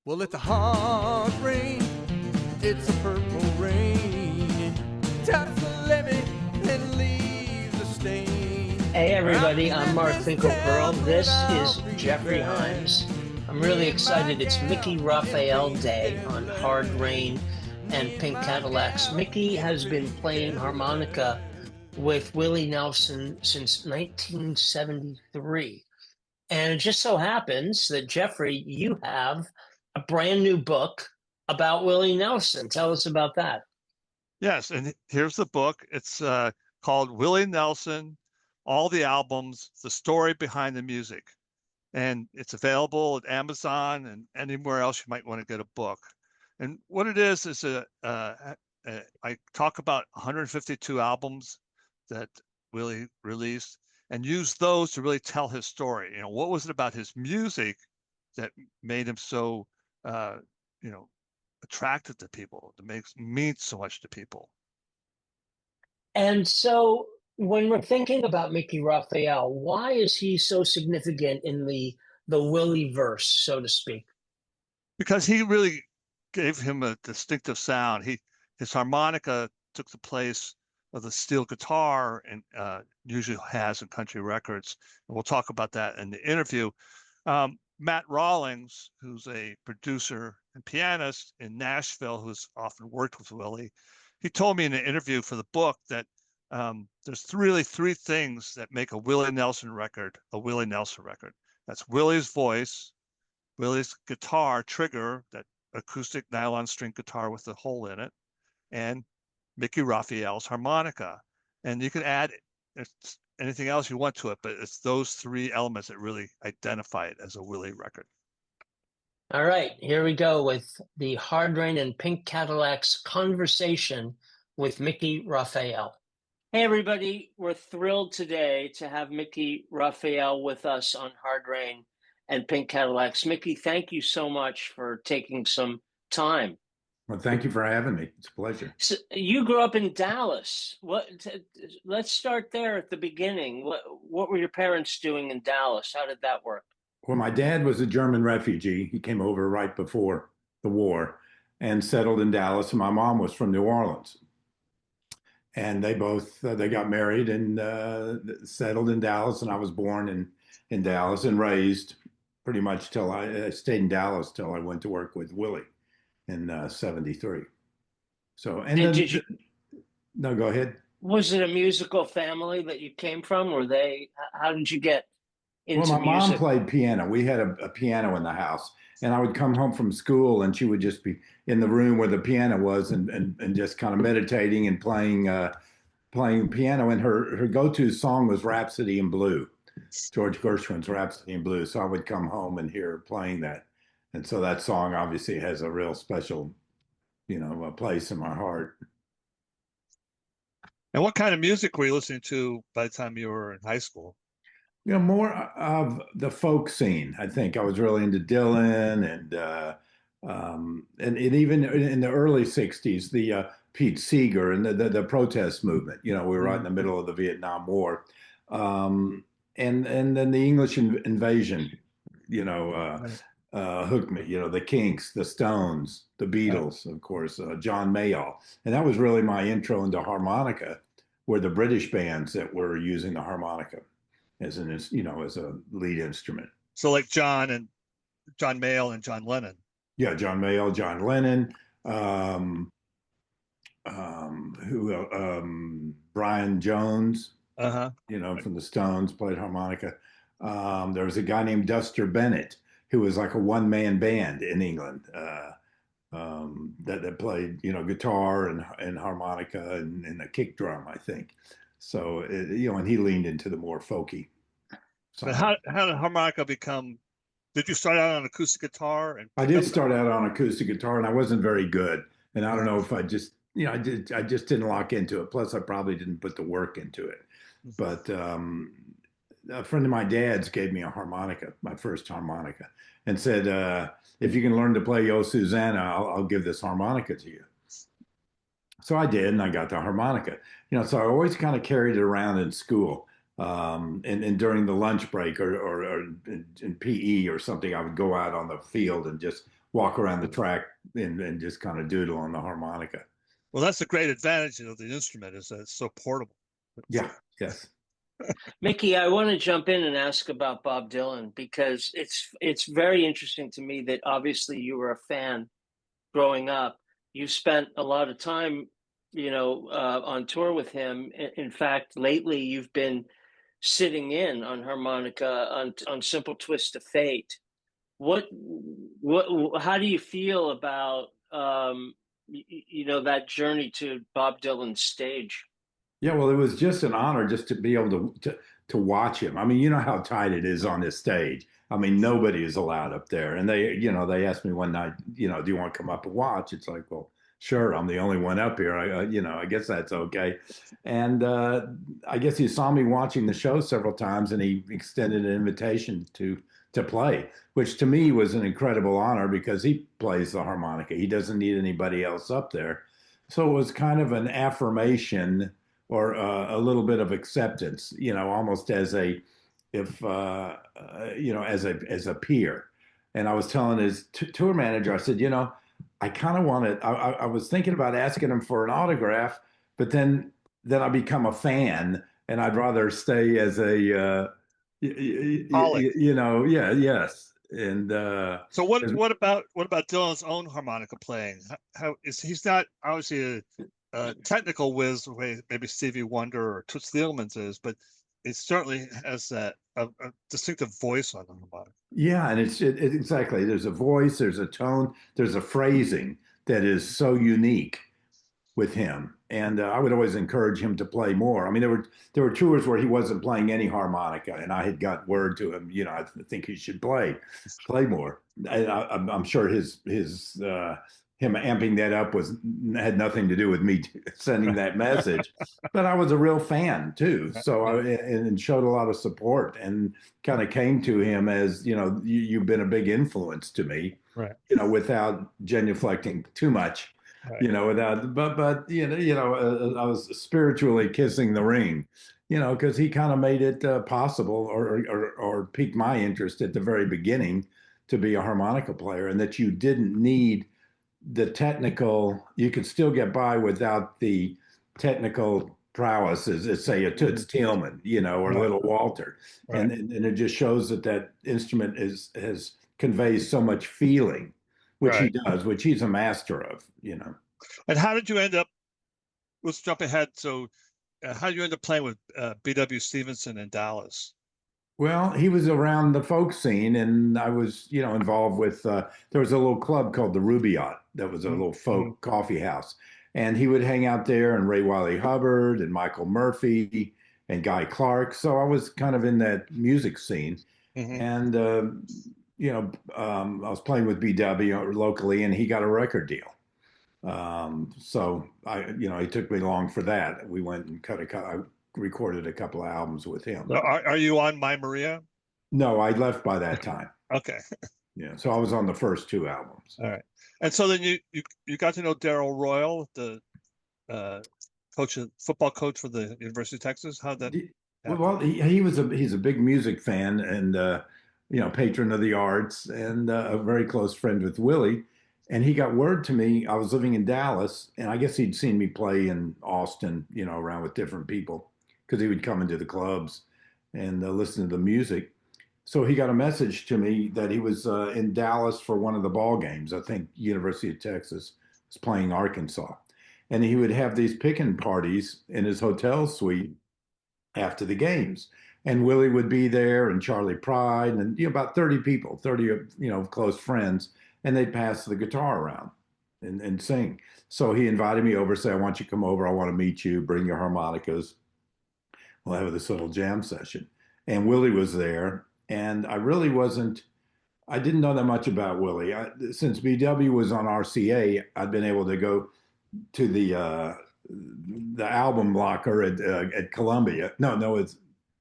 Well, it's a hard rain, it's a purple rain. Taps the levee and leaves a stain. Hey everybody, I'm Mark Finkelpearl. This is Jeffrey Himes. I'm really excited. It's Mickey Raphael Day on Hard Rain and Pink Cadillacs. Mickey has been playing harmonica with Willie Nelson since 1973. And it just so happens that, Jeffrey, you have a brand new book about Willie Nelson. Tell us about that. Yes, and here's the book. It's called Willie Nelson, All the Albums, The Story Behind the Music. And it's available at Amazon and anywhere else you might want to get a book. And what it is I talk about 152 albums that Willie released and use those to really tell his story. You know, what was it about his music that made him so, attractive to people, that means so much to people? And so when we're thinking about Mickey Raphael, why is he so significant in the Willie verse, so to speak? Because he really gave him a distinctive sound. His harmonica took the place of the steel guitar and usually has in country records. And we'll talk about that in the interview. Matt Rawlings, who's a producer and pianist in Nashville, who's often worked with Willie, he told me in an interview for the book that there's really three things that make a Willie Nelson record a Willie Nelson record. That's Willie's voice, Willie's guitar trigger, that acoustic nylon string guitar with the hole in it, and Mickey Raphael's harmonica. And you can add anything else you want to it, but it's those three elements that really identify it as a Willie record. All right, here we go with the Hard Rain and Pink Cadillacs conversation with Mickey Raphael. Hey everybody, we're thrilled today to have Mickey Raphael with us on Hard Rain and Pink Cadillacs. Mickey, thank you so much for taking some time. Well, thank you for having me. It's a pleasure. So you grew up in Dallas. Let's start there at the beginning. What were your parents doing in Dallas? How did that work? Well, my dad was a German refugee. He came over right before the war and settled in Dallas. And my mom was from New Orleans. And they both they got married and settled in Dallas. And I was born in Dallas and raised pretty much till I stayed in Dallas till I went to work with Willie in 73. So, and then, did you, no, go ahead. Was it a musical family that you came from? How did you get into Well, my music? mom played piano. We had a piano in the house, and I would come home from school and she would just be in the room where the piano was and just kind of meditating and playing piano. And her go-to song was Rhapsody in Blue, George Gershwin's Rhapsody in Blue. So I would come home and hear her playing that. And so that song obviously has a real special, a place in my heart. And what kind of music were you listening to by the time you were in high school? More of the folk scene. I think I was really into Dylan and even in the early 60s, the Pete Seeger and the protest movement. We were right in the middle of the Vietnam War. And then the English invasion, hooked me, the Kinks, the Stones, the Beatles, of course, John Mayall. And that was really my intro into harmonica, were the British bands that were using the harmonica as a lead instrument. So like John Mayall and John Lennon. Yeah, John Mayall, John Lennon, Brian Jones, from the Stones, played harmonica. There was a guy named Duster Bennett, who was like a one-man band in England that played, guitar and harmonica and a kick drum, I think. So, and he leaned into the more folky side. But how did harmonica become? Did you start out on acoustic guitar? I did start out on acoustic guitar, and I wasn't very good. And I don't know if I just, I just didn't lock into it. Plus, I probably didn't put the work into it. But a friend of my dad's gave me a harmonica, my first harmonica, and said, if you can learn to play Yo Susanna, I'll give this harmonica to you. So I did, and I got the harmonica. So I always kind of carried it around in school. And during the lunch break or in PE or something, I would go out on the field and just walk around the track and just kind of doodle on the harmonica. Well, that's a great advantage of the instrument is that it's so portable. Yeah, yes. Mickey, I want to jump in and ask about Bob Dylan because it's very interesting to me that obviously you were a fan growing up. You spent a lot of time, on tour with him. In fact, lately you've been sitting in on harmonica on Simple Twist of Fate. How do you feel about that journey to Bob Dylan's stage? Yeah, well, it was just an honor just to be able to watch him. I mean, you know how tight it is on this stage. I mean, nobody is allowed up there. And they asked me one night, do you want to come up and watch? It's like, well, sure, I'm the only one up here. I guess that's okay. And I guess he saw me watching the show several times, and he extended an invitation to play, which to me was an incredible honor because he plays the harmonica. He doesn't need anybody else up there. So it was kind of an affirmation or a little bit of acceptance, almost as a, if as a peer. And I was telling his tour manager, I said, I kind of wanted. I was thinking about asking him for an autograph, but then I become a fan, and I'd rather stay as a, yeah, yes. And so what about Dylan's own harmonica playing? How is he's not obviously a technical whiz the way maybe Stevie Wonder or Toots Thielemans is, but it certainly has a distinctive voice on the harmonica. Yeah, and it's exactly. There's a voice, there's a tone, there's a phrasing that is so unique with him. And I would always encourage him to play more. I mean, there were tours where he wasn't playing any harmonica, and I had got word to him, I think he should play more. I'm sure him amping that up had nothing to do with me sending that message, but I was a real fan too. So and showed a lot of support and kind of came to him as, you've been a big influence to me, right? Without genuflecting too much. Right. Without, but I was spiritually kissing the ring, because he kind of made it possible or piqued my interest at the very beginning to be a harmonica player, and that you didn't need the technical. You could still get by without the technical prowess, as say a Toots Thielemans, or Right. Little Walter, Right. and it just shows that instrument conveys so much feeling, which he does, which he's a master of, And how did you end up? Let's jump ahead. So, how did you end up playing with B.W. Stevenson in Dallas? Well, he was around the folk scene, and I was, involved with. There was a little club called the Rubaiyat that was a little folk coffee house, and he would hang out there, and Ray Wiley Hubbard and Michael Murphy and Guy Clark. So I was kind of in that music scene, and I was playing with BW locally, and he got a record deal. So he took me along for that. We went and I recorded a couple of albums with him. Are you on My Maria? No, I left by that time. Okay. Yeah, so I was on the first two albums. All right. And so then you got to know Darrell Royal, the football coach for the University of Texas. How'd that happen? Well, he's a big music fan and patron of the arts and a very close friend with Willie. And he got word to me. I was living in Dallas, and I guess he'd seen me play in Austin, around with different people, because he would come into the clubs and listen to the music. So he got a message to me that he was in Dallas for one of the ball games. I think University of Texas was playing Arkansas, and he would have these picking parties in his hotel suite after the games. And Willie would be there, and Charlie Pride, and about 30 people, 30 close friends. And they'd pass the guitar around and sing. So he invited me over, said, I want you to come over. I want to meet you. Bring your harmonicas. We'll have this little jam session. And Willie was there. And I didn't know that much about Willie. Since BW was on RCA, I'd been able to go to the album locker at Columbia. No, it's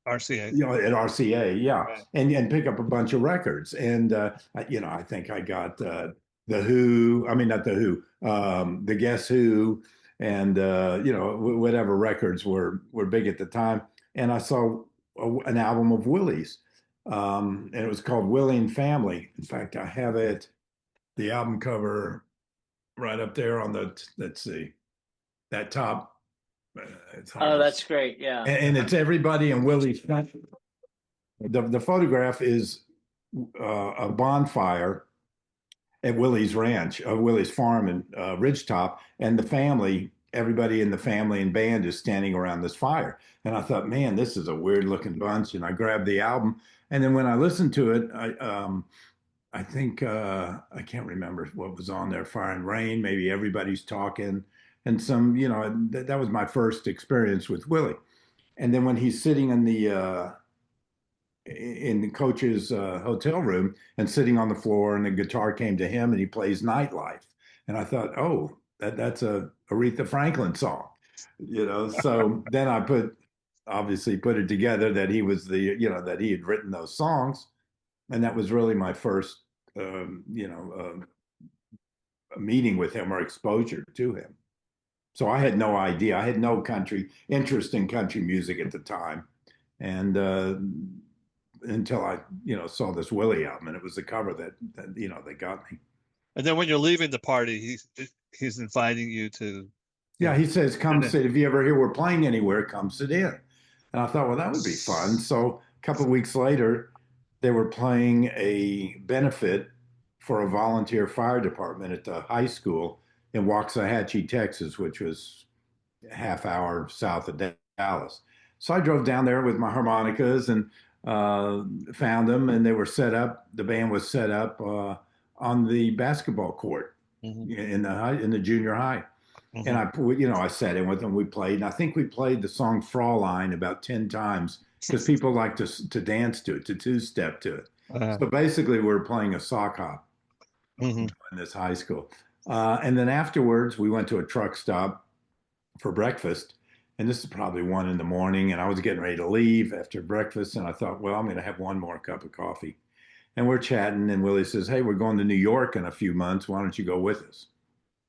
RCA. At RCA, yeah, Right. and pick up a bunch of records. And I think I got the Who. I mean, not the Who, the Guess Who, and whatever records were big at the time. And I saw an album of Willie's, and it was called Willie and Family. In fact, I have it. the album cover right up there on let's see, that top. It's hard Oh, to that's see. great. Yeah. And it's everybody in Willie's. The photograph is a bonfire at Willie's ranch, Willie's farm in Ridgetop, and the family, everybody in the family and band is standing around this fire. And I thought, man, this is a weird looking bunch. And I grabbed the album, and then when I listened to it, I think I can't remember what was on there. Fire and Rain, maybe Everybody's Talking, and some, that was my first experience with Willie. And then when he's sitting in the coach's hotel room and sitting on the floor, and the guitar came to him, and he plays Nightlife, and I thought, oh, that's a Aretha Franklin song, So then I obviously put it together that he was that he had written those songs, and that was really my first meeting with him or exposure to him. So I had no idea. I had no interest in country music at the time, and until I saw this Willie album, and it was the cover that got me. And then when you're leaving the party, he's inviting you to. Yeah, he says, "Come sit. If you ever hear we're playing anywhere, come sit in." And I thought, well, that would be fun. So a couple of weeks later, they were playing a benefit for a volunteer fire department at the high school in Waxahachie, Texas, which was a half hour south of Dallas. So I drove down there with my harmonicas and found them, and they were set up. The band was set up on the basketball court in the junior high. Mm-hmm. And I sat in with them. We played, and I think we played the song Fraulein about 10 times because people like to dance to it, to two-step to it. So basically, we're playing a sock hop in this high school. And then afterwards, we went to a truck stop for breakfast. And this is probably 1 a.m, and I was getting ready to leave after breakfast. And I thought, well, I'm going to have one more cup of coffee. And we're chatting, and Willie says, hey, we're going to New York in a few months. Why don't you go with us?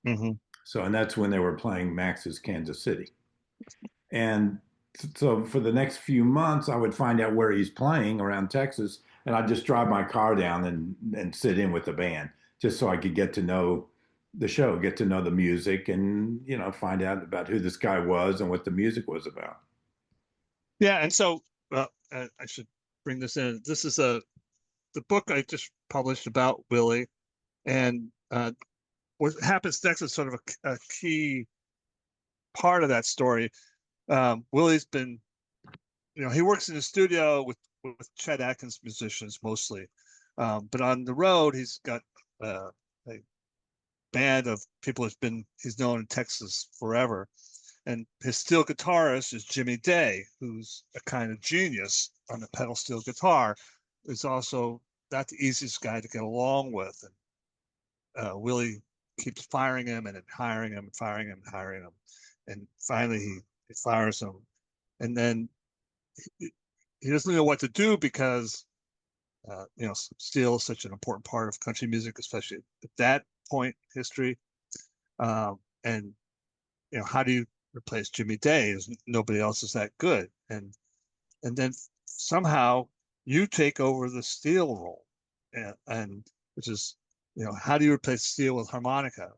Mm-hmm. So, and that's when they were playing Max's Kansas City. And so for the next few months, I would find out where he's playing around Texas, and I'd just drive my car down and sit in with the band just so I could get to know the show, get to know the music, and find out about who this guy was and what the music was about. Yeah, and so I should bring this in. This is the book I just published about Willie, and what happens next is sort of a key part of that story. Willie's been, he works in the studio with Chet Atkins musicians mostly, but on the road he's got a band of people he's known in Texas forever, and his steel guitarist is Jimmy Day, who's a kind of genius on the pedal steel guitar. Is also not the easiest guy to get along with, and Willie keeps firing him and then hiring him and firing him and hiring him, and finally he fires him, and then he doesn't know what to do because steel is such an important part of country music, especially at that point in history. And how do you replace Jimmy Day? Nobody else is that good, and then somehow you take over the steel role, and which is how do you replace steel with harmonica?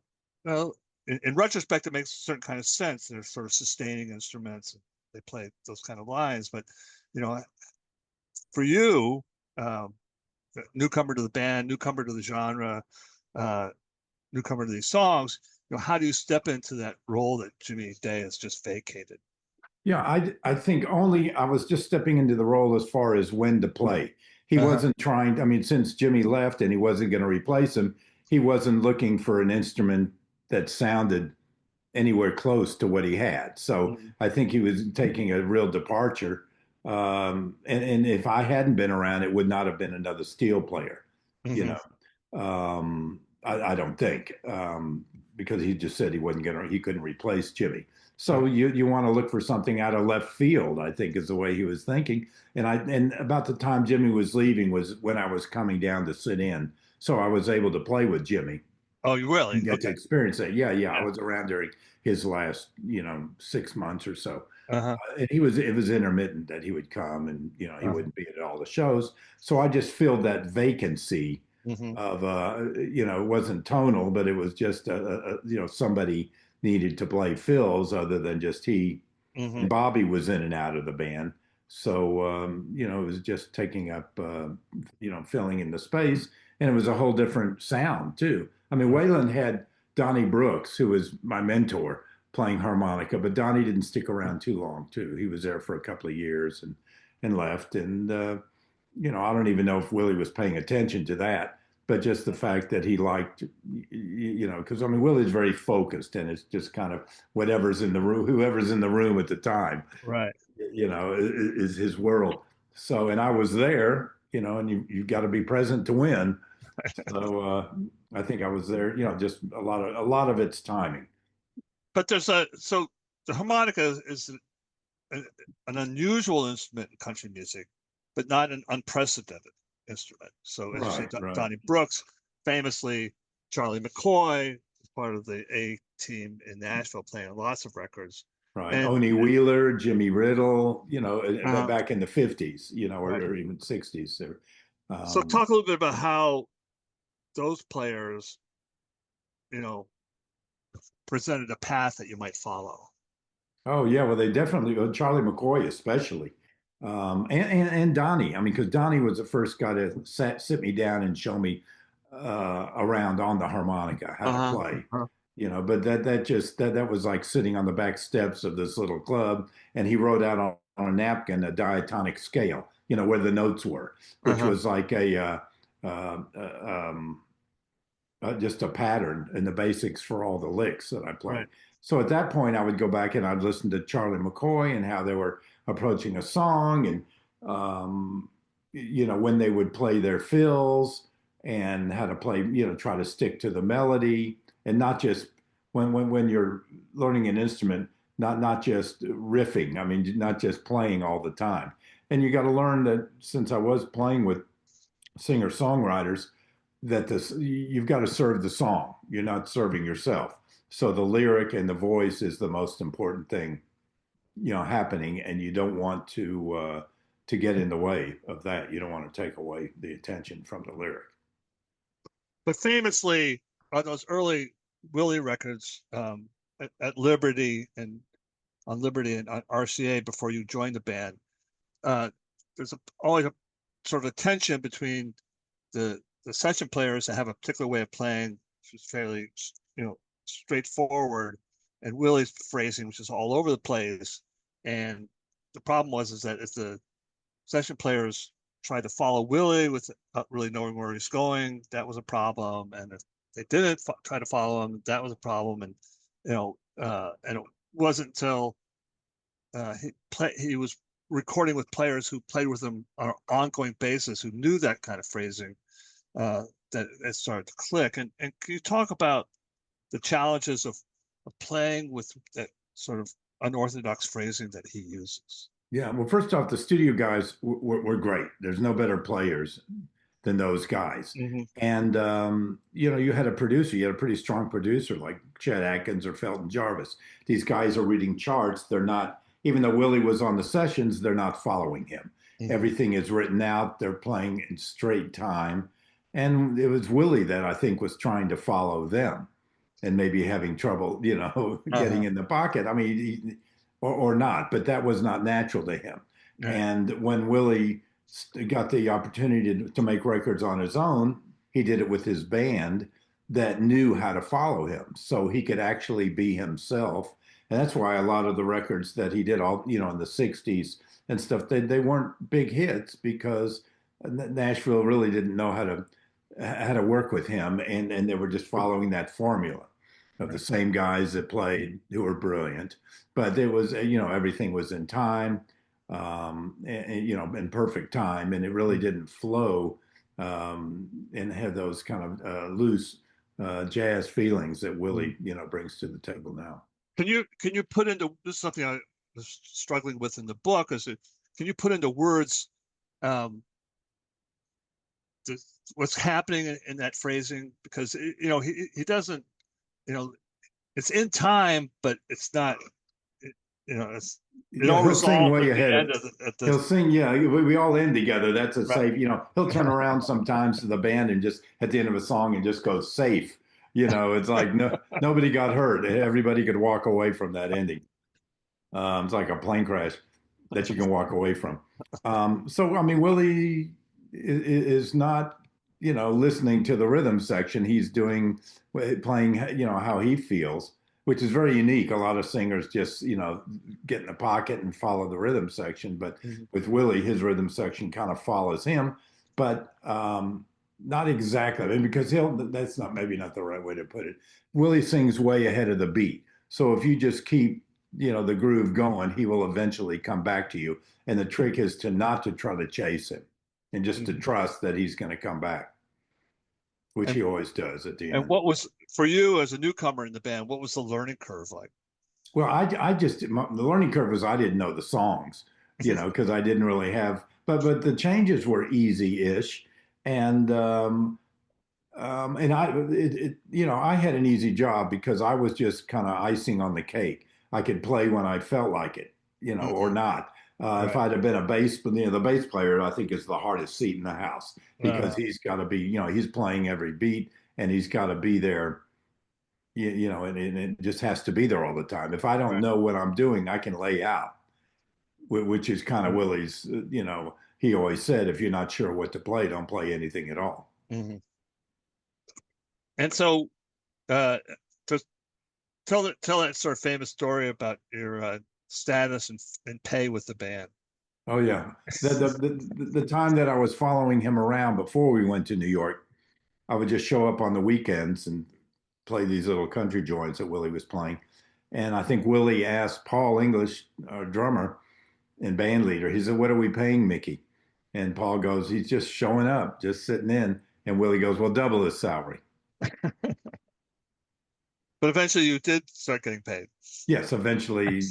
Well, in retrospect, it makes a certain kind of sense. They're sort of sustaining instruments, and they play those kind of lines. But for you, newcomer to the band, newcomer to the genre, newcomer to these songs, how do you step into that role that Jimmy Day has just vacated? Yeah, I think I was just stepping into the role as far as when to play. He wasn't trying, I mean, since Jimmy left and he wasn't going to replace him, he wasn't looking for an instrument that sounded anywhere close to what he had. So I think he was taking a real departure. And if I hadn't been around, it would not have been another steel player, I don't think, because he just said he couldn't replace Jimmy. So you want to look for something out of left field, I think is the way he was thinking. And about the time Jimmy was leaving was when I was coming down to sit in. So I was able to play with Jimmy. Oh, you really? And get to experience that. Yeah. I was around during his last, 6 months or so. And it was intermittent that he would come and, he wouldn't be at all the shows. So I just filled that vacancy of it wasn't tonal, but it was just somebody needed to play fills other than just he. And Bobby was in and out of the band. So, it was just taking up, filling in the space. And it was a whole different sound, too. I mean, Waylon had Donnie Brooks, who was my mentor, playing harmonica, but Donnie didn't stick around too long, too. He was there for a couple of years and left. And, I don't even know if Willie was paying attention to that, but just the fact that he liked, because I mean, Willie's very focused and it's just kind of whatever's in the room, whoever's in the room at the time, Right. Is his world. So, and I was there, and you've got to be present to win. So I think I was there, just a lot of it's timing. But so the harmonica is an unusual instrument in country music, but not an unprecedented instrument. So as you say, Donnie Brooks, famously, Charlie McCoy is part of the A team in Nashville, playing lots of recorks. Right. And Oney Wheeler, Jimmy Riddle, back in the 50s, or even 60s. So talk a little bit about how those players, presented a path that you might follow. Oh, yeah. Well, they definitely, Charlie McCoy especially. And Donnie. I mean, because Donnie was the first guy to sit me down and show me around on the harmonica how to play. But that was like sitting on the back steps of this little club, and he wrote out on a napkin a diatonic scale, where the notes were, which was like just a pattern and the basics for all the licks that I played. Right. So at that point, I would go back and I'd listen to Charlie McCoy and how they were approaching a song, and when they would play their fills and how to play, try to stick to the melody, and not just when you're learning an instrument, not just riffing. I mean, not just playing all the time. And you got to learn that, since I was playing with singer-songwriters, that you've got to serve the song. You're not serving yourself. So the lyric and the voice is the most important thing, happening, and you don't want to get in the way of that. You don't want to take away the attention from the lyric. But famously, on those early Willie records, at Liberty and on RCA before you joined the band, there's always a sort of a tension between the session players that have a particular way of playing, which is fairly, straightforward, and Willie's phrasing, which is all over the place. And the problem is that if the session players tried to follow Willie without really knowing where he's going, that was a problem. And if they didn't try to follow him, that was a problem. And and it wasn't until he was recording with players who played with him on an ongoing basis, who knew that kind of phrasing, that it started to click. And can you talk about the challenges of playing with that sort of unorthodox phrasing that he uses? Yeah, well, first off, the studio guys were great. There's no better players than those guys. And, you had a producer, you had a pretty strong producer like Chet Atkins or Felton Jarvis. These guys are reading charts. They're not, even though Willie was on the sessions, they're not following him. Everything is written out. They're playing in straight time. And it was Willie that I think was trying to follow them and maybe having trouble, getting in the pocket. I mean, or not, but that was not natural to him. Right. And when Willie got the opportunity to make records on his own, he did it with his band that knew how to follow him, so he could actually be himself. And that's why a lot of the records that he did all, in the 60s and stuff, they weren't big hits, because Nashville really didn't know how to work with him, and they were just following that formula of the same guys that played, who were brilliant. But there was, everything was in time, in perfect time, and it really didn't flow and have those kind of loose jazz feelings that Willie, brings to the table now. Can you put into, this is something I was struggling with in the book, can you put into words what's happening in that phrasing? Because he doesn't, it's in time, but it's not, it all He'll sing resolved way at the ahead end of. of He'll sing, yeah. We all end together. That's a right. safe. He'll turn around sometimes to the band and just at the end of a song and just go safe. It's like nobody got hurt. Everybody could walk away from that ending. It's like a plane crash that you can walk away from. So I mean, Willie is not, listening to the rhythm section. He's playing, how he feels, which is very unique. A lot of singers just, get in the pocket and follow the rhythm section. But Mhm. with Willie, his rhythm section kind of follows him, but not exactly. I mean, because that's not maybe not the right way to put it. Willie sings way ahead of the beat. So if you just keep, the groove going, he will eventually come back to you. And the trick is to not to try to chase him and just to Mhm. trust that he's going to come back, which he And always does at the and end. what was for you as a newcomer in the band? What was the learning curve like? Well, I just the learning curve was I didn't know the songs, because I didn't really have, but the changes were easy-ish, and I had an easy job because I was just kind of icing on the cake. I could play when I felt like it, or Mhm. not. If Right. I'd have been a the bass player, I think is the hardest seat in the house because Uh, he's got to be, he's playing every beat and he's got to be there, and it just has to be there all the time. If I don't right. know what I'm doing, I can lay out, which is kind of Willie's, he always said, if you're not sure what to play, don't play anything at all. Mhm. And so, uh, just tell that sort of famous story about your status and pay with the band. Oh yeah. The time that I was following him around before we went to New York, I would just show up on the weekends and play these little country joints that Willie was playing. And I think Willie asked Paul English, our drummer and band leader, he said, "What are we paying Mickey?" And Paul goes, "He's just showing up, just sitting in." And Willie goes, "Well, double his salary." But eventually, you did start getting paid. Yes, eventually,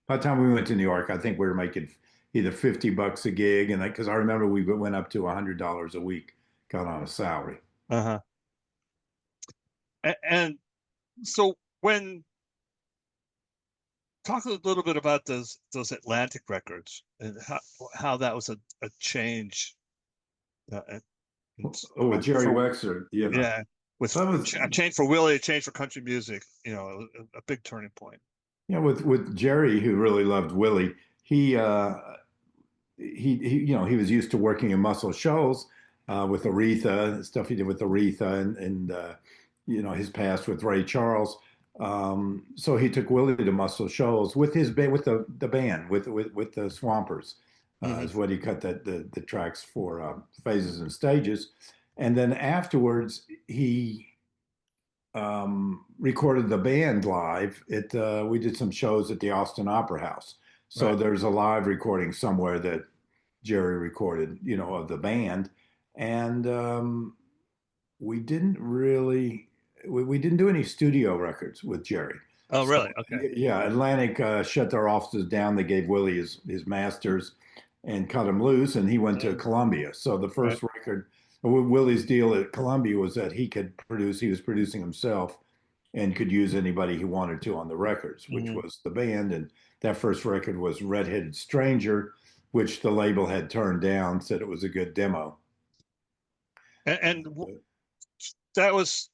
by the time we went to New York, I think we were making either $50 a gig, and because I remember we went up to $100 a week, got on a salary. Uh-huh. And so when talk a little bit about those Atlantic records and how that was a change uh, Oh, with Jerry for Wexler, yeah with that was a change for Willie, a change for country music, a big turning point. with Jerry, who really loved Willie. He he was used to working in Muscle Shoals with Aretha, stuff he did with Aretha, and his past with Ray Charles. So he took Willie to Muscle Shoals with the band with the Swampers, Hmm. is what he cut the tracks for Phases and Stages, and then afterwards he recorded the band live. We did some shows at the Austin Opera House, so Right. there's a live recording somewhere that Jerry recorded, of the band, and we didn't really we didn't do any studio records with Jerry. Oh, So really? Okay. yeah, Atlantic shut their offices down. They gave Willie his masters and cut him loose, and he went to Mhm. Columbia. So the Right. first record, Willie's deal at Columbia was that he could produce. He was producing himself and could use anybody he wanted to on the records, which Hmm. was the band. And that first record was Redheaded Stranger, which the label had turned down, said it was a good demo. And that was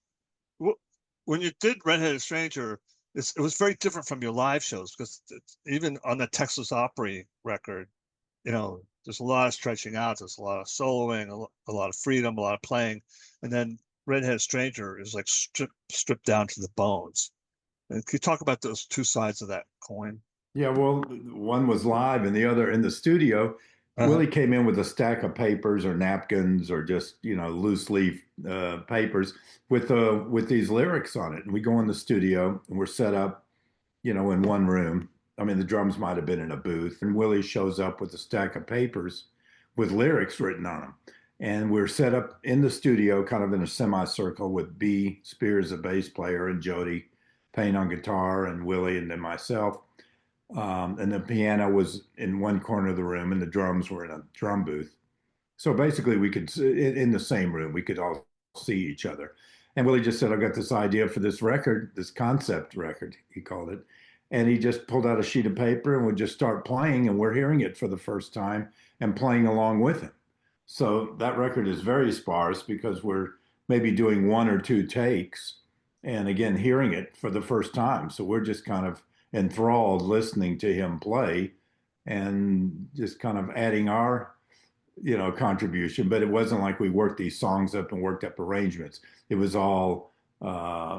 when you did Redheaded Stranger. It was very different from your live shows because even on the Texas Opry record, there's a lot of stretching out, there's a lot of soloing, a lot of freedom, a lot of playing, and then Redheaded Stranger is like stripped down to the bones. And can you talk about those two sides of that coin? Yeah, well, one was live and the other in the studio. Uh-huh. Willie came in with a stack of papers or napkins or just, loose leaf papers with these lyrics on it. And we go in the studio and we're set up, in one room. I mean, the drums might have been in a booth, and Willie shows up with a stack of papers with lyrics written on them. And we're set up in the studio, kind of in a semicircle with B. Spears, a bass player, and Jody Payne on guitar, and Willie, and then myself. And the piano was in one corner of the room, and the drums were in a drum booth. So basically, we could, in the same room, we could all see each other. And Willie just said, "I got this idea for this record, this concept record," he called it. and he just pulled out a sheet of paper and would just start playing, and we're hearing it for the first time and playing along with him. So that record is very sparse because we're maybe doing one or two takes and again hearing it for the first time. So we're just kind of enthralled listening to him play and just kind of adding our contribution. But it wasn't like we worked these songs up and worked up arrangements. It was all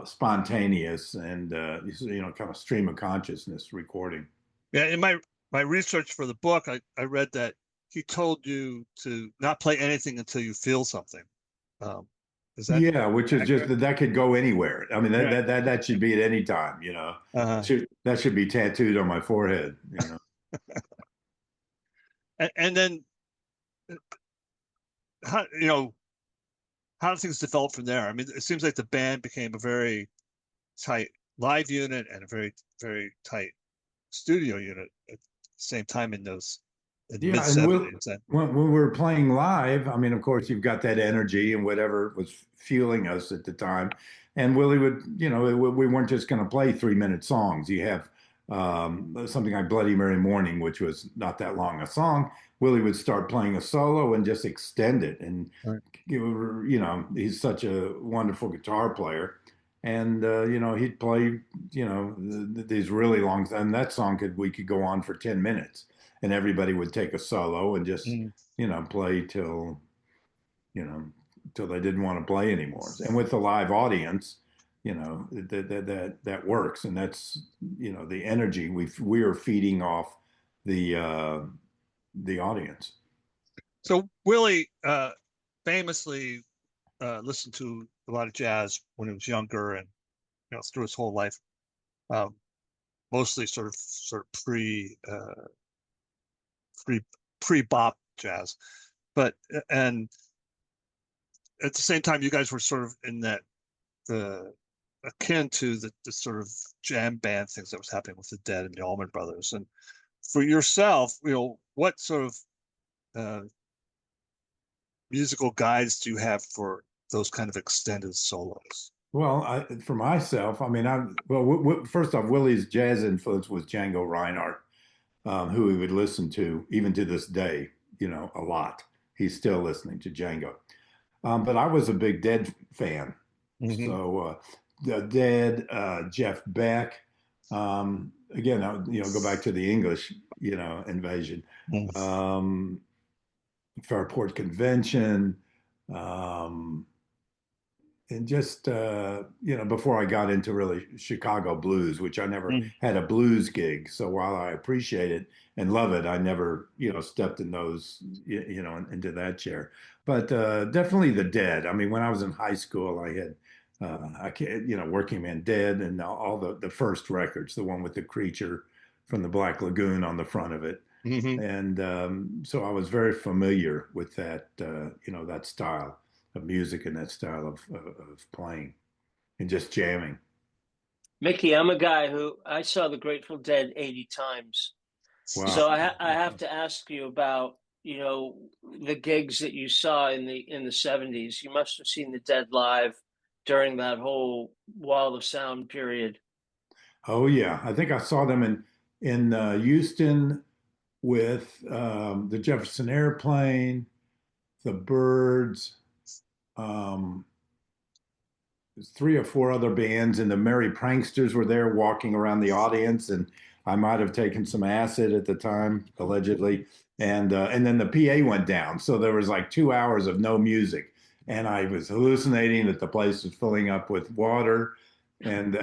spontaneous and kind of stream of consciousness recording. Yeah, in my research for the book, I read that he told you to not play anything until you feel something. Is that Yeah, which is accurate? just that could go anywhere. I mean, that Right. that should be at any time, Uh-huh. that should be tattooed on my forehead. And then how how do things develop from there? I mean, it seems like the band became a very tight live unit and a very, very tight studio unit at the same time in the mid Yeah, and 70s. And when we're playing live, I mean, of course, you've got that energy and whatever was fueling us at the time. And Willie would, we weren't just going to play 3-minute songs. You have something like Bloody Mary Morning, which was not that long a song. Willie would start playing a solo and just extend it. And, right. he's such a wonderful guitar player. And, he'd play, these really long, and that song we could go on for 10 minutes and everybody would take a solo and just Mm. play till they didn't want to play anymore. And with the live audience, that works, and that's the energy we are feeding off the audience. So Willie famously listened to a lot of jazz when he was younger, and through his whole life, mostly sort of pre bop jazz, but and at the same time, you guys were sort of in that the akin to the sort of jam band things that was happening with the Dead and the Allman Brothers. And for yourself, what sort of musical guides do you have for those kind of extended solos? Well, for myself, I mean, first off, Willie's jazz influence was Django Reinhardt, who he would listen to even to this day, a lot. He's still listening to Django. But I was a big Dead fan. Mm-hmm. So the Dead, Jeff Beck. Again, go back to the English, invasion. Mm. Fairport Convention. And just before I got into really Chicago blues, which I never Mm. had a blues gig. So while I appreciate it and love it, I never stepped in those into that chair. But definitely the Dead. I mean, when I was in high school, I had Working Man Dead and all the first records, the one with the creature from the Black Lagoon on the front of it. Mm-hmm. And so I was very familiar with that that style of music and that style of playing and just jamming. Mickey, I'm a guy who I saw the Grateful Dead 80 times. Wow. So I have to ask you about, the gigs that you saw in the 70s. You must have seen the Dead live during that whole Wall of Sound period. Oh yeah, I think I saw them in Houston with the Jefferson Airplane, the Byrds, 3 or 4 other bands, and the Merry Pranksters were there walking around the audience, and I might have taken some acid at the time, allegedly, and then the PA went down, so there was like 2 hours of no music, and I was hallucinating that the place was filling up with water, and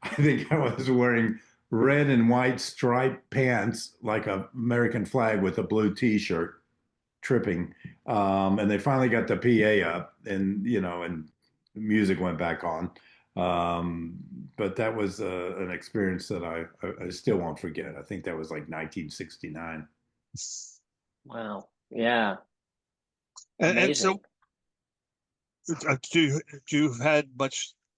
I think I was wearing red and white striped pants like an American flag with a blue T-shirt, tripping. And they finally got the PA up, and and music went back on. But that was an experience that I still won't forget. I think that was like 1969. Wow. Yeah. And so, do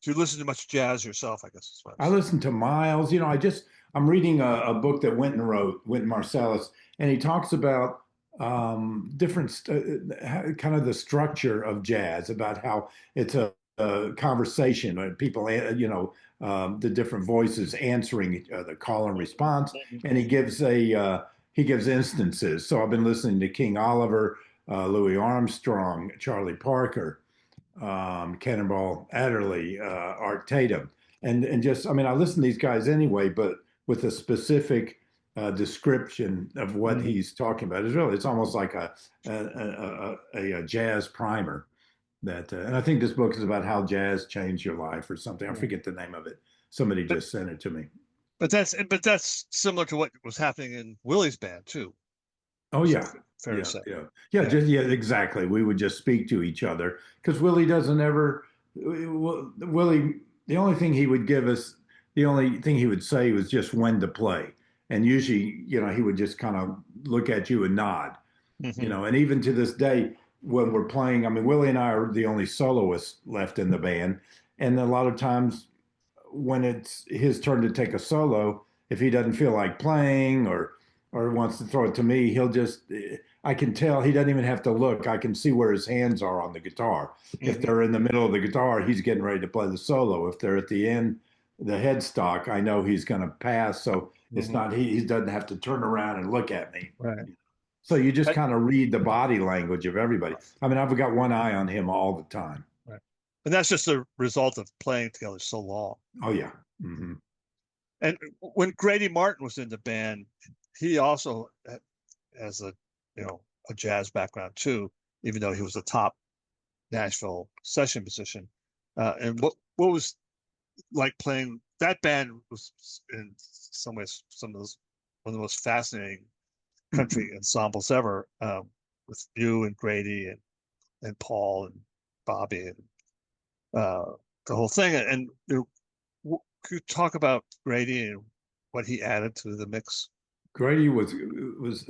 you listen to much jazz yourself? I guess is what I listened to Miles. I'm reading a book that Wynton wrote, Wynton Marsalis, and he talks about different kind of the structure of jazz, about how it's a conversation, people, the different voices answering the call and response, and he gives instances. So I've been listening to King Oliver, Louis Armstrong, Charlie Parker, Cannonball Adderley, Art Tatum, and just I mean I listen to these guys anyway, but with a specific description of what he's talking about. It's almost like a jazz primer. That and I think this book is about how jazz changed your life or something. I forget the name of it. Somebody just sent it to me. But that's similar to what was happening in Willie's band too. Oh yeah, fair to say. Exactly. We would just speak to each other because Willie doesn't ever. Willie, the only thing he would give us, the only thing he would say was just when to play, and usually, he would just kind of look at you and nod, and even to this day when we're playing, I mean, Willie and I are the only soloists left in the band. And a lot of times when it's his turn to take a solo, if he doesn't feel like playing or wants to throw it to me, I can tell he doesn't even have to look. I can see where his hands are on the guitar. If they're in the middle of the guitar, he's getting ready to play the solo. If they're at the end, the headstock, I know he's going to pass. So it's not, he doesn't have to turn around and look at me. Right. So you just kind of read the body language of everybody. I mean, I've got one eye on him all the time. Right. And that's just a result of playing together so long. Oh, yeah. And when Grady Martin was in the band, he also has a jazz background too, even though he was a top Nashville session musician. And what was like playing that band was in some ways one of the most fascinating country ensembles ever, with you and Grady and Paul and Bobby and the whole thing. And could you talk about Grady and what he added to the mix? Grady was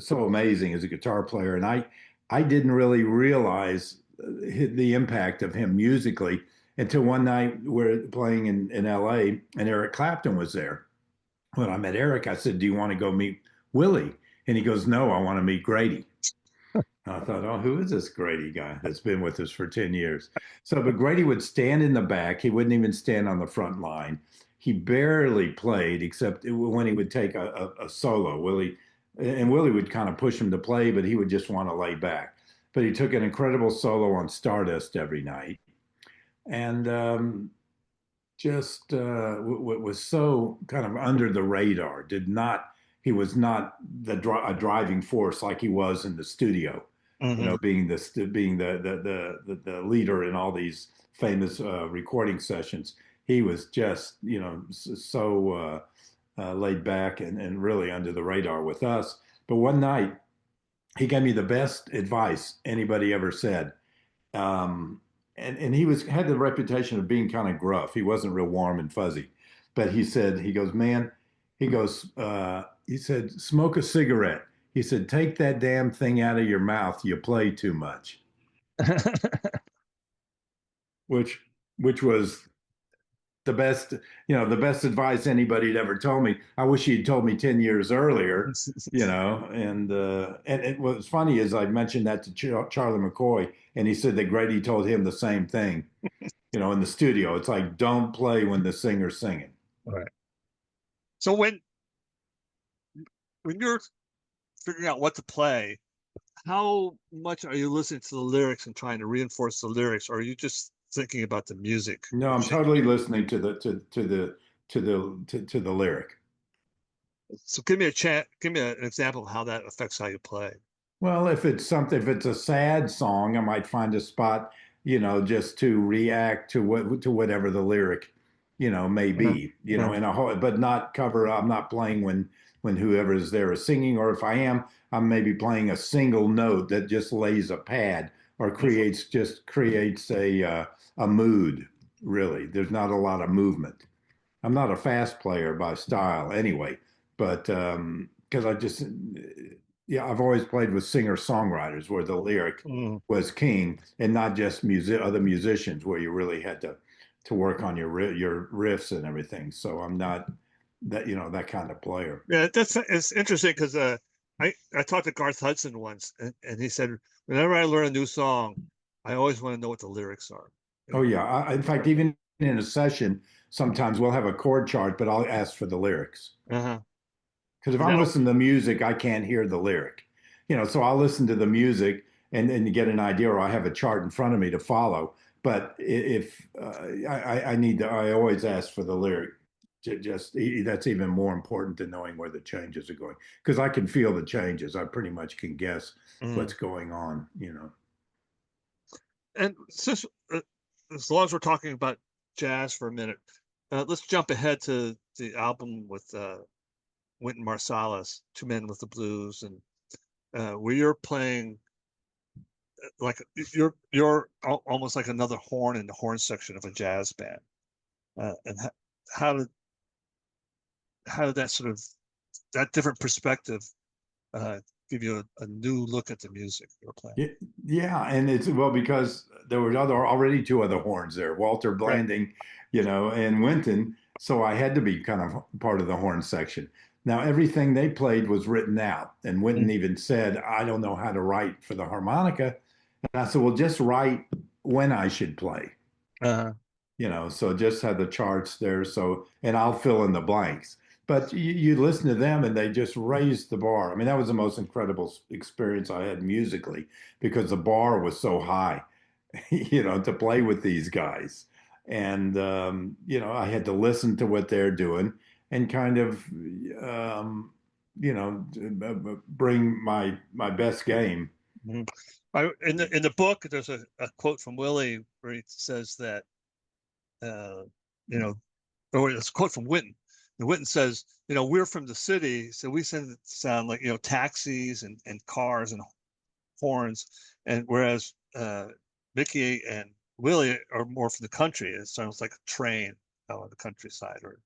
so amazing as a guitar player, and I didn't really realize the impact of him musically until one night we're playing in LA and Eric Clapton was there. When I met Eric, I said, "Do you want to go meet Willie?" And he goes, "No, I want to meet Grady." I thought, "Oh, who is this Grady guy that's been with us for 10 years?" But Grady would stand in the back. He wouldn't even stand on the front line. He barely played except when he would take a solo. Willie would kind of push him to play, but he would just want to lay back. But he took an incredible solo on Stardust every night. And was so kind of under the radar. He was not a driving force like he was in the studio, being the leader in all these famous recording sessions. He was just, so laid back and really under the radar with us. But one night, he gave me the best advice anybody ever said. And he had the reputation of being kind of gruff. He wasn't real warm and fuzzy. But he said, he said, "Smoke a cigarette." He said, "Take that damn thing out of your mouth. You play too much." which was the best advice anybody had ever told me. I wish he'd told me 10 years earlier, and what's funny is I mentioned that to Charlie McCoy, and he said that Grady told him the same thing, in the studio. It's like, don't play when the singer's singing. Right. So when you're figuring out what to play, how much are you listening to the lyrics and trying to reinforce the lyrics, or are you just thinking about the music? No, I'm totally listening to the lyric. So give me an example of how that affects how you play. Well, if it's a sad song, I might find a spot, just to react to whatever the lyric, may be, but not cover. I'm not playing when whoever is there is singing, or if I am, I'm maybe playing a single note that just lays a pad or creates a mood. Really, there's not a lot of movement. I'm not a fast player by style anyway, but because I've always played with singer-songwriters where the lyric was king, and not just other musicians where you really had to work on your riffs and everything. So I'm not that kind of player. Yeah, it's interesting because I talked to Garth Hudson once, and he said, whenever I learn a new song, I always want to know what the lyrics are. Oh yeah. In fact, even in a session, sometimes we'll have a chord chart, but I'll ask for the lyrics. Uh-huh. Because if I'm That'll, listening to music, I can't hear the lyric. So I'll listen to the music and get an idea, or I have a chart in front of me to follow. But if I need to, I always ask for the lyric. Just that's even more important than knowing where the changes are going, because I can feel the changes. I pretty much can guess mm. what's going on. And since as long as we're talking about jazz for a minute, let's jump ahead to the album with Wynton Marsalis, Two Men with the Blues, and where you're playing like you're almost like another horn in the horn section of a jazz band. And how did how did that sort of that different perspective give you a new look at the music you're playing? Yeah, yeah, and it's well because there were already two other horns there, Walter Right. Blanding, and Winton. So I had to be kind of part of the horn section. Now everything they played was written out, and Winton Mm. even said, "I don't know how to write for the harmonica." And I said, "Well, just write when I should play." Uh-huh. So just had the charts there. So, and I'll fill in the blanks. But you listen to them and they just raised the bar. I mean, that was the most incredible experience I had musically because the bar was so high, to play with these guys. And, I had to listen to what they're doing and kind of, bring my best game. Mhm. In the book, there's a quote from Willie where he says that uh, you know, or it's a quote from Wynton. And Wynton says, we're from the city, so we sound like taxis and cars and horns, and whereas Mickey and Willie are more from the country. It sounds like a train out on the countryside, or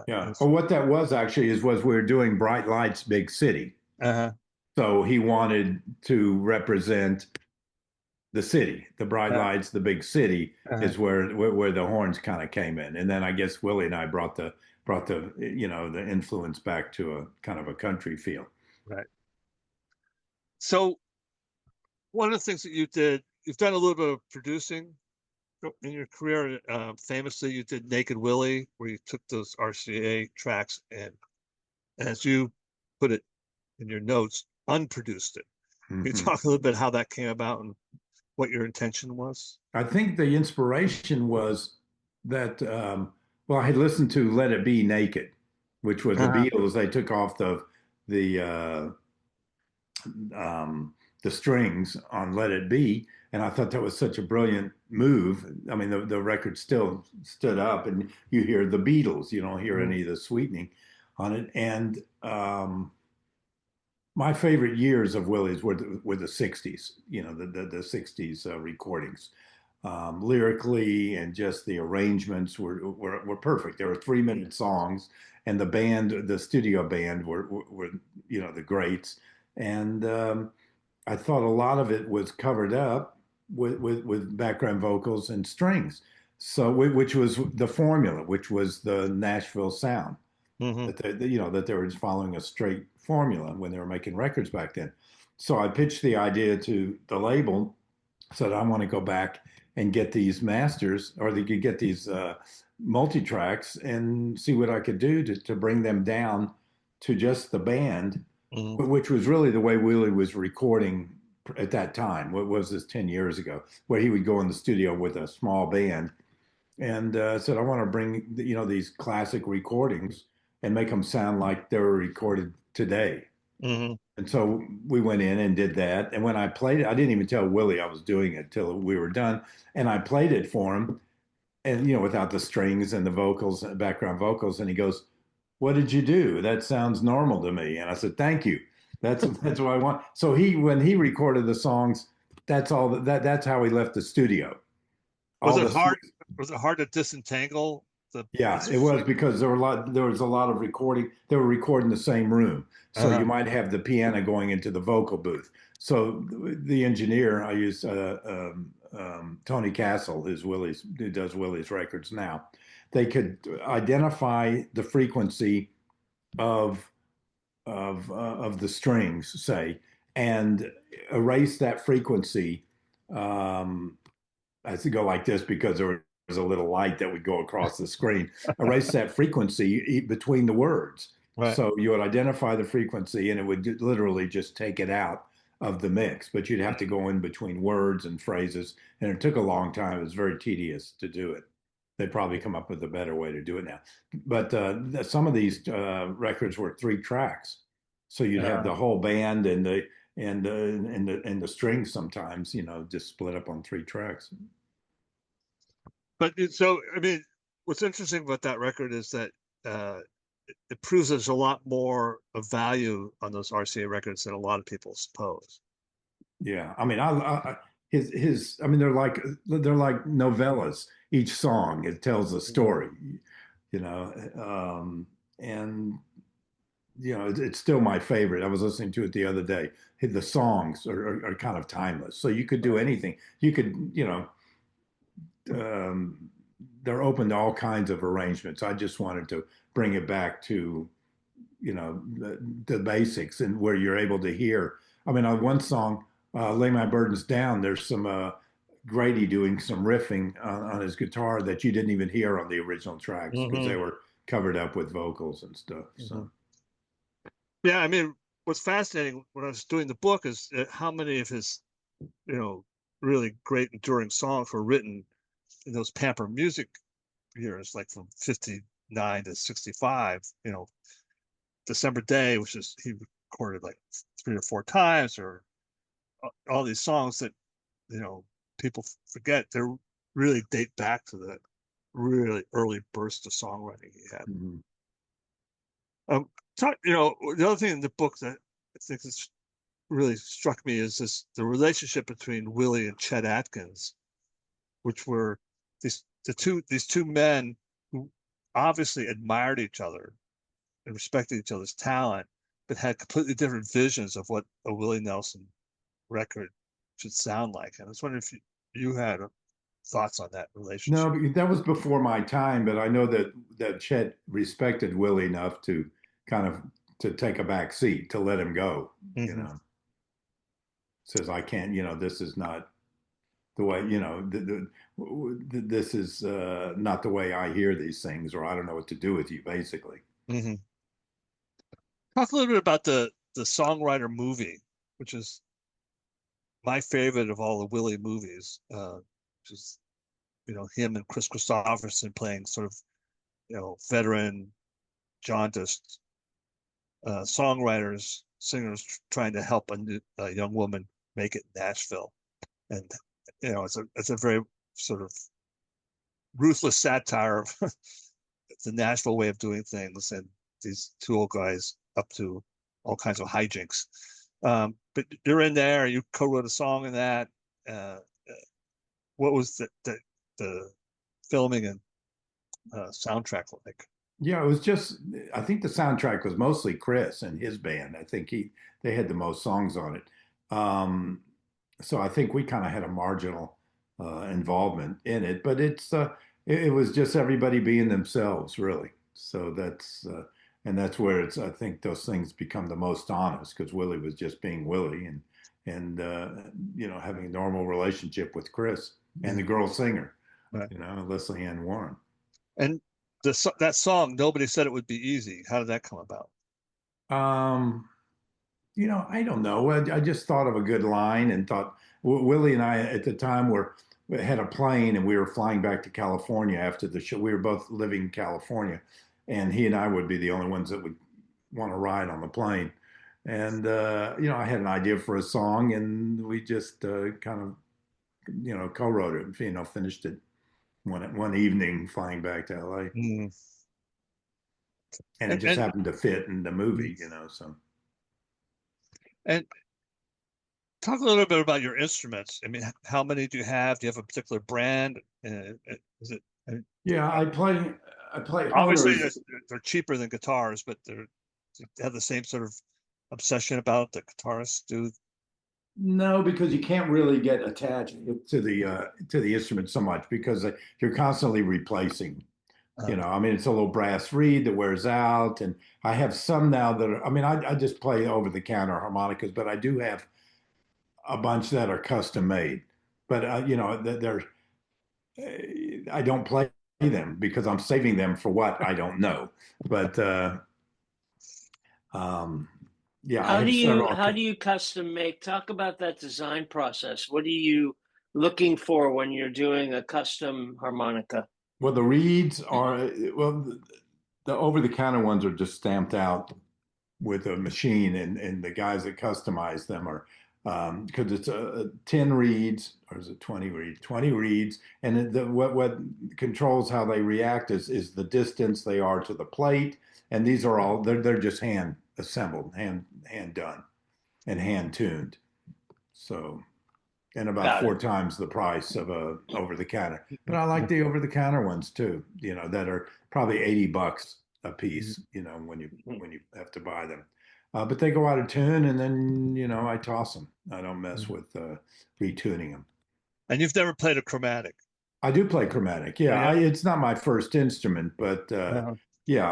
Yeah. Well, what that was actually was we were doing Bright Lights, Big City. uh-huh, So he wanted to represent the city, the bright uh, lights, the big city uh, is where the horns kind of came in. And then I guess Willie and I brought the influence back to a kind of a country feel. right. So one of the things that you've done a little bit of producing in your career. Famously, you did Naked Willie, where you took those RCA tracks and, as you put it in your notes, unproduced it. Can you Mhm. talk a little bit how that came about and what your intention was? I think the inspiration was that, well, I had listened to Let It Be Naked, which was the Uh-huh. Beatles. They took off the um, the strings on Let It Be, and I thought that was such a brilliant move. I mean, the record still stood up, and you hear the Beatles. You don't hear Mhm. any of the sweetening on it. And my favorite years of Willie's were the '60s. The '60s recordings. Lyrically and just the arrangements were perfect. There were 3-minute songs, and the studio band were the greats. And I thought a lot of it was covered up with background vocals and strings. So which was the formula, which was the Nashville sound Mhm. that they were just following a straight formula when they were making records back then. So I pitched the idea to the label, said I want to go back and get these masters, or they could get these multi-tracks and see what I could do to bring them down to just the band, Mhm. which was really the way Willie was recording at that time. What was this 10 years ago, where he would go in the studio with a small band and said, I want to bring these classic recordings and make them sound like they were recorded today. Mhm. And so we went in and did that. And when I played it, I didn't even tell Willie I was doing it till we were done. And I played it for him, and without the strings and the vocals, background vocals. And he goes, "What did you do? That sounds normal to me." And I said, "Thank you. That's what I want." So when he recorded the songs, that's all that's how he left the studio. Was All it the hard? Was it hard to disentangle Yeah, it was because there was a lot of recording. They were recording the same room. So Uh-huh. you might have the piano going into the vocal booth. So the engineer, I use Tony Castle, who does Willie's records now. They could identify the frequency of of the strings, say, and erase that frequency, um, I used to go like this because there was a little light that would go across the screen. Erase that frequency between the words. Right. So you would identify the frequency and it would literally just take it out of the mix, but you'd have to go in between words and phrases. And it took a long time. It was very tedious to do it. They probably come up with a better way to do it now. But some of these records were 3 tracks. So you'd have the whole band and the strings sometimes, just split up on 3 tracks. But so, I mean, what's interesting about that record is that it proves there's a lot more of value on those RCA records than a lot of people suppose. Yeah, I mean, I mean, they're like novellas. Each song it tells a story, and it's still my favorite. I was listening to it the other day. The songs are kind of timeless, so you could do anything. You could, they're open to all kinds of arrangements. I just wanted to bring it back to, the basics and where you're able to hear. I mean, on one song, Lay My Burdens Down, there's some Grady doing some riffing on his guitar that you didn't even hear on the original tracks because they were covered up with vocals and stuff. So, yeah, I mean, what's fascinating when I was doing the book is how many of his, really great enduring songs were written in those pamper music years, like from 59 to 65, December Day, which is he recorded like 3 or 4 times, or all these songs that, people forget, they really date back to the really early burst of songwriting he had. The other thing in the book that I think has really struck me is the relationship between Willie and Chet Atkins, which were these two men who obviously admired each other and respected each other's talent, but had completely different visions of what a Willie Nelson record should sound like. And I was wondering if you had thoughts on that relationship. No, that was before my time, but I know that Chet respected Willie enough to kind of to take a back seat, to let him go. Says, I can't, this is not the way, this is not the way I hear these things, or I don't know what to do with you, basically. Talk a little bit about the songwriter movie, which is my favorite of all the Willie movies, which is, him and Chris Christopherson playing sort of, veteran, jaundiced songwriters, singers trying to help a young woman make it in Nashville. And, it's a very sort of ruthless satire of the Nashville way of doing things, and these 2 old guys up to all kinds of hijinks. But you're in there, you co-wrote a song in that. What was the filming and soundtrack like? Yeah, it was just, I think the soundtrack was mostly Chris and his band. I think they had the most songs on it. So I think we kind of had a marginal involvement in it, but it was just everybody being themselves, really. So and that's where I think those things become the most honest, because Willie was just being Willie and having a normal relationship with Chris and the girl singer, right. Leslie Ann Warren. And that song, Nobody Said It Would Be Easy. How did that come about? I don't know. I just thought of a good line and thought Willie and I at the time had a plane and we were flying back to California after the show. We were both living in California, and he and I would be the only ones that would want to ride on the plane. And I had an idea for a song, and we just kind of co-wrote it. Finished it one evening flying back to LA. And it just happened to fit in the movie, so. And talk a little bit about your instruments. I mean, how many do you have? Do you have a particular brand? Is it? Yeah, I play. Obviously, they're cheaper than guitars, but they have the same sort of obsession about the guitarists do. No, because you can't really get attached to the instrument so much, because you're constantly replacing. I mean, it's a little brass reed that wears out, and I have some now that are, I mean, I just play over-the-counter harmonicas, but I do have a bunch that are custom made. But I don't play them because I'm saving them for what I don't know. But yeah, I have several. How do you custom make? Talk about that design process. What are you looking for when you're doing a custom harmonica? Well, the reeds are well, the over-the-counter ones are just stamped out with a machine, and the guys that customize them are because it's 10 reeds or is it 20 reeds? 20 reeds, and what controls how they react is the distance they are to the plate, and these are all they're just hand assembled, hand done, and hand tuned. So, and about Got it. 4 times the price of a over the counter. But I like the over the counter ones too, that are probably $80 a piece, when you have to buy them. But they go out of tune and then, I toss them. I don't mess with retuning them. And you've never played a chromatic? I do play chromatic. Yeah, it's not my first instrument, but yeah,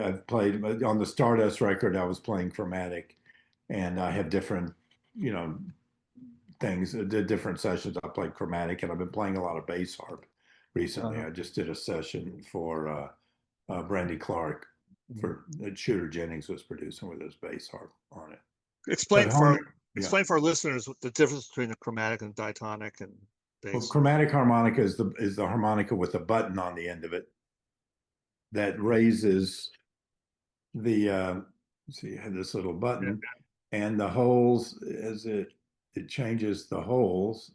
I've played on the Stardust record. I was playing chromatic, and I have different, things, different sessions. I played chromatic, and I've been playing a lot of bass harp recently. I just did a session for Brandy Clark for Shooter Jennings was producing with his bass harp on it. Explain for our listeners the difference between the chromatic and diatonic and bass. Well, chromatic harmonica is the harmonica with a button on the end of it that raises the see, you have this little button and the holes as it changes the holes.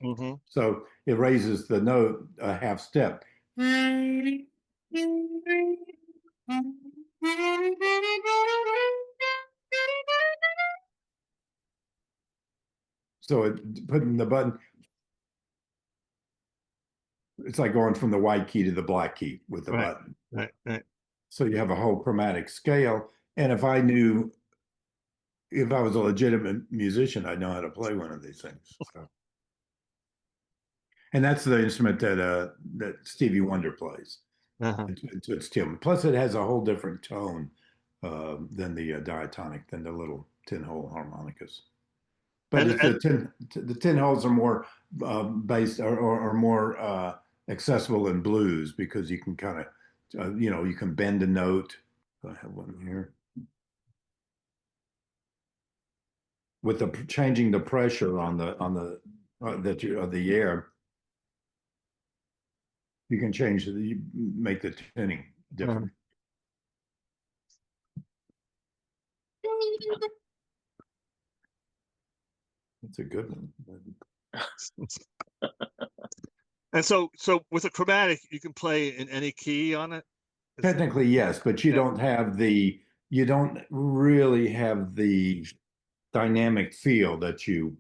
So it raises the note a half step. So putting the button, it's like going from the white key to the black key with the button. Right. So you have a whole chromatic scale. And if I was a legitimate musician, I'd know how to play one of these things. So. And that's the instrument that Stevie Wonder plays. It's tuned. Plus, it has a whole different tone than the diatonic, than the little tin-hole harmonicas. But the tin holes are more based or more accessible in blues because you can kind of, you can bend a note. I have one here. With the changing the pressure on the air, you can you make the tuning different. That's a good one. And so with a chromatic, you can play in any key on it? Technically, yes, but you don't really have the dynamic feel that you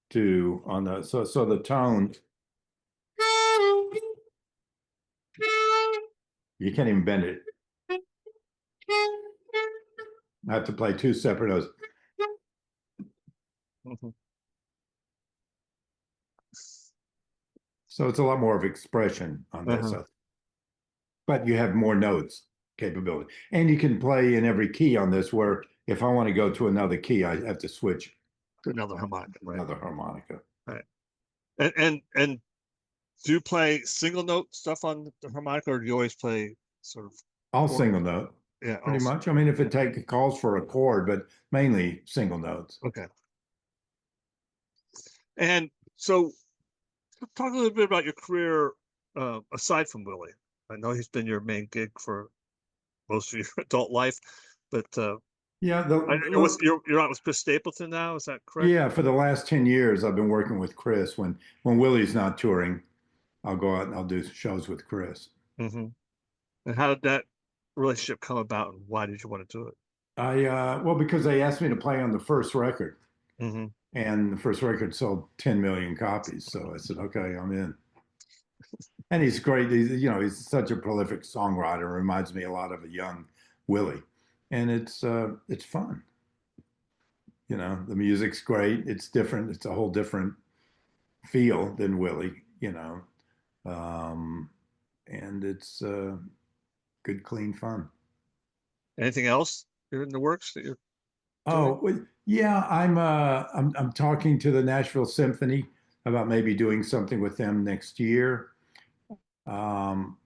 do on so the tone, you can't even bend it. I have to play 2 separate notes. So it's a lot more of expression on this, but you have more notes capability, and you can play in every key on this. Where if I want to go to another key, I have to switch to another harmonica. Another harmonica. Right. And do you play single note stuff on the harmonica, or do you always play sort of all single note? Yeah, pretty much. I mean, if it calls for a chord, but mainly single notes. Okay. And so, talk a little bit about your career aside from Willie. I know he's been your main gig for most of your adult life, but yeah, you're on with Chris Stapleton now. Is that correct? Yeah, for the last 10 years, I've been working with Chris. When Willie's not touring, I'll go out and I'll do shows with Chris. And how did that relationship come about, and why did you want to do it? Well, because they asked me to play on the first record. And the first record sold 10 million copies. So I said, okay, I'm in. And he's great. He's such a prolific songwriter. Reminds me a lot of a young Willie. And it's fun. The music's great. It's different. It's a whole different feel than Willie, and it's good, clean fun. Anything else you're in the works that you're doing? Yeah, I'm talking to the Nashville Symphony about maybe doing something with them next year. Um,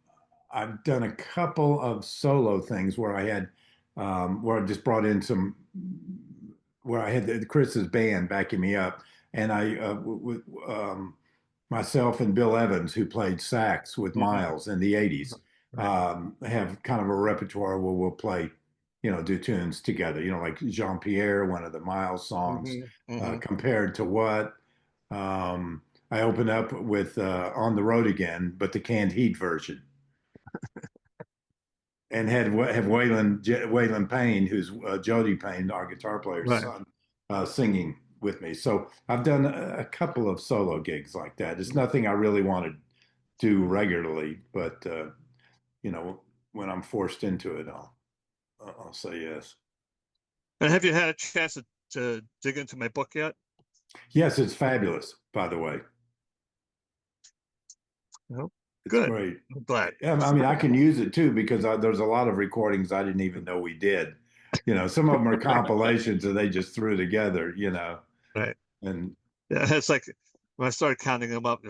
I've done a couple of solo things where I had where I just brought in some where I had Chris's band backing me up, and I myself and Bill Evans, who played sax with Mhm. Miles in the '80s, Right. have kind of a repertoire where we'll play, do tunes together. Like Jean Pierre, one of the Miles songs, Hmm. Hmm. compared to what. Um, I opened up with "On the Road Again," but the canned heat version, and have Waylon Payne, who's Jody Payne, our guitar player's Right. son, singing with me. So I've done a couple of solo gigs like that. It's nothing I really want to do regularly, but you know, when I'm forced into it, I'll say yes. And have you had a chance to dig into my book yet? Yes, it's fabulous, by the way. No. It's Good. great. I'm glad. I mean, I can use it too because there's a lot of recordings I didn't even know we did. Some of them are compilations that they just threw together. Right. And Yeah, it's like when I started counting them up,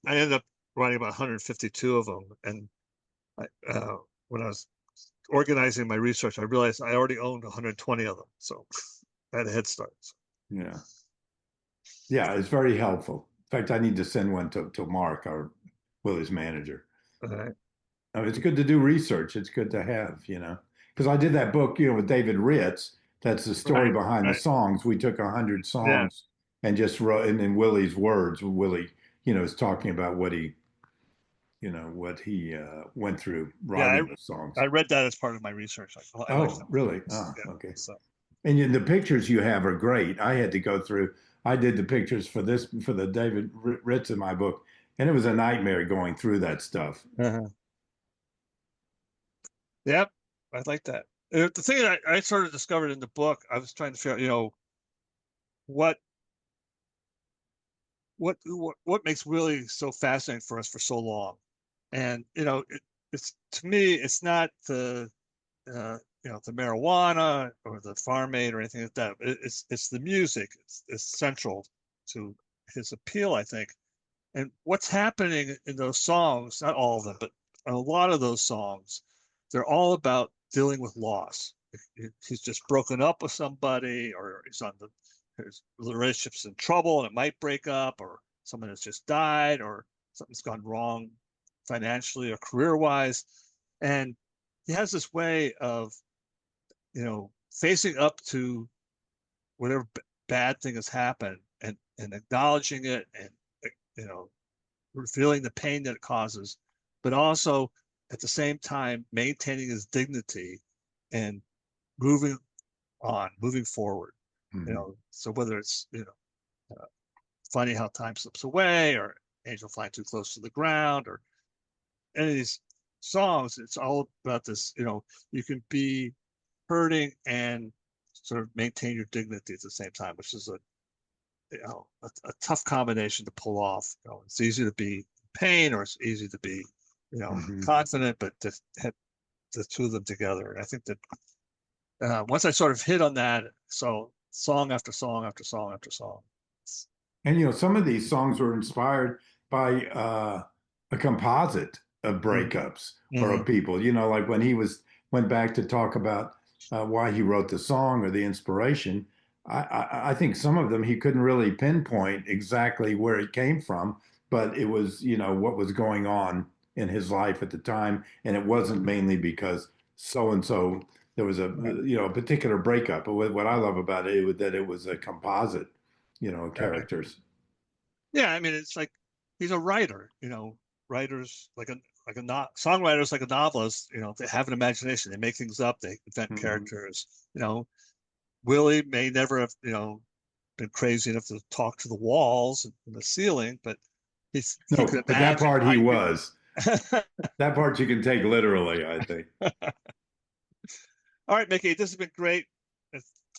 I ended up writing about 152 of them. And when I was organizing my research, I realized I already owned 120 of them. So I had a head start. yeah, yeah, it's very helpful. In fact, I need to send one to Mark, our Willie's manager. All right. I mean, it's good to do research. It's good to have. Because I did that book, with David Ritz. That's the story Right. behind the Right. songs. We took 100 Yeah. songs and just wrote, and in Willie's words, Willie, is talking about what he went through Yeah. writing the songs. I read that as part of my research. I like Oh, that. really? Ah, Yeah. okay. So, And the pictures you have are great. I had to go through. I did the pictures for the David Ritz in my book, and it was a nightmare going through that stuff. uh-huh. Yep. I like that. The thing that I sort of discovered in the book, I was trying to figure out, what what makes Willie so fascinating for us for so long. And it's to me, it's not the marijuana or the farm aid or anything like that. It's the music. It's central to his appeal, I think. And what's happening in those songs, not all of them, but a lot of those songs, they're all about dealing with loss. He's just broken up with somebody, or his relationship's in trouble and it might break up, or someone has just died, or something's gone wrong financially or career wise. And he has this way of, facing up to whatever bad thing has happened and acknowledging it and, you know, feeling the pain that it causes, but also at the same time maintaining his dignity and moving on, moving forward. Mhm. So whether it's funny how time slips away, or Angel flying too close to the ground, or any of these songs, it's all about this. You can be hurting and sort of maintain your dignity at the same time, which is a tough combination to pull off. It's easy to be in pain, or it's easy to be, Mhm. confident, but to have the two of them together. And I think that once I sort of hit on that, so song after song after song after song. And some of these songs were inspired by a composite of breakups or Mm-hmm. of people. Like when he went back to talk about why he wrote the song or the inspiration. I think some of them he couldn't really pinpoint exactly where it came from, but it was what was going on in his life at the time, and it wasn't mainly because so and so there was a particular breakup. But what I love about it was that it was a composite Right. characters. Yeah, I mean, it's like he's a writer. Writers like a not songwriters like a novelist. They have an imagination. They make things up. They invent Mhm. characters. Willie may never have been crazy enough to talk to the walls and the ceiling, but he No, could but that imagine part how he you could. was. That part you can take literally, I think. All right, Mickey, this has been great.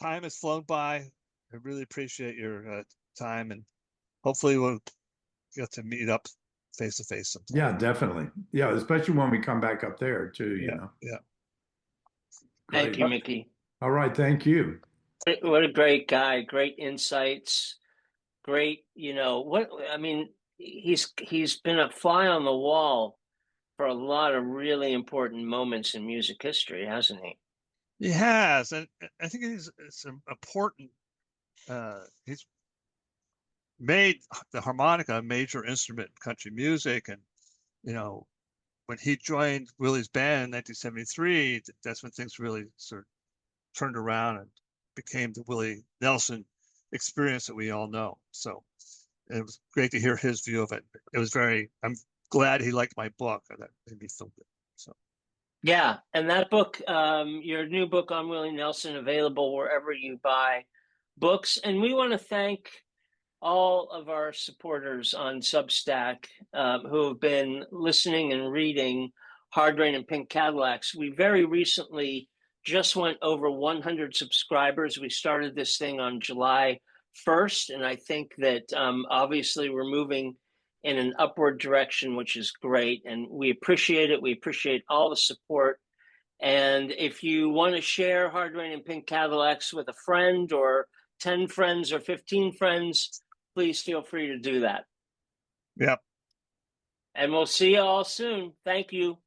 Time has flown by. I really appreciate your time, and hopefully we'll get to meet up face to face sometime. Yeah, definitely. Yeah, especially when we come back up there too. Yeah, yeah. Thank Great. you, Mickey. All right, thank you. What a great guy, great insights, great, what I mean, he's been a fly on the wall for a lot of really important moments in music history, hasn't he? He has, and I think it's important. He's made the harmonica a major instrument in country music, and you know, when he joined Willie's band in 1973, that's when things really sort of turned around and became the Willie Nelson experience that we all know. So it was great to hear his view of it. I'm glad he liked my book. That made me feel good. So Yeah, and that book, your new book on Willie Nelson, available wherever you buy books. And we want to thank all of our supporters on Substack who have been listening and reading Hard Rain and Pink Cadillacs. We very recently just went over 100 subscribers. We started this thing on July 1st, and I think that obviously we're moving in an upward direction, which is great, and we appreciate it. We appreciate all the support. And if you want to share Hard Rain and Pink Cadillacs with a friend, or 10 friends, or 15 friends, please feel free to do that. Yep. And we'll see you all soon. Thank you.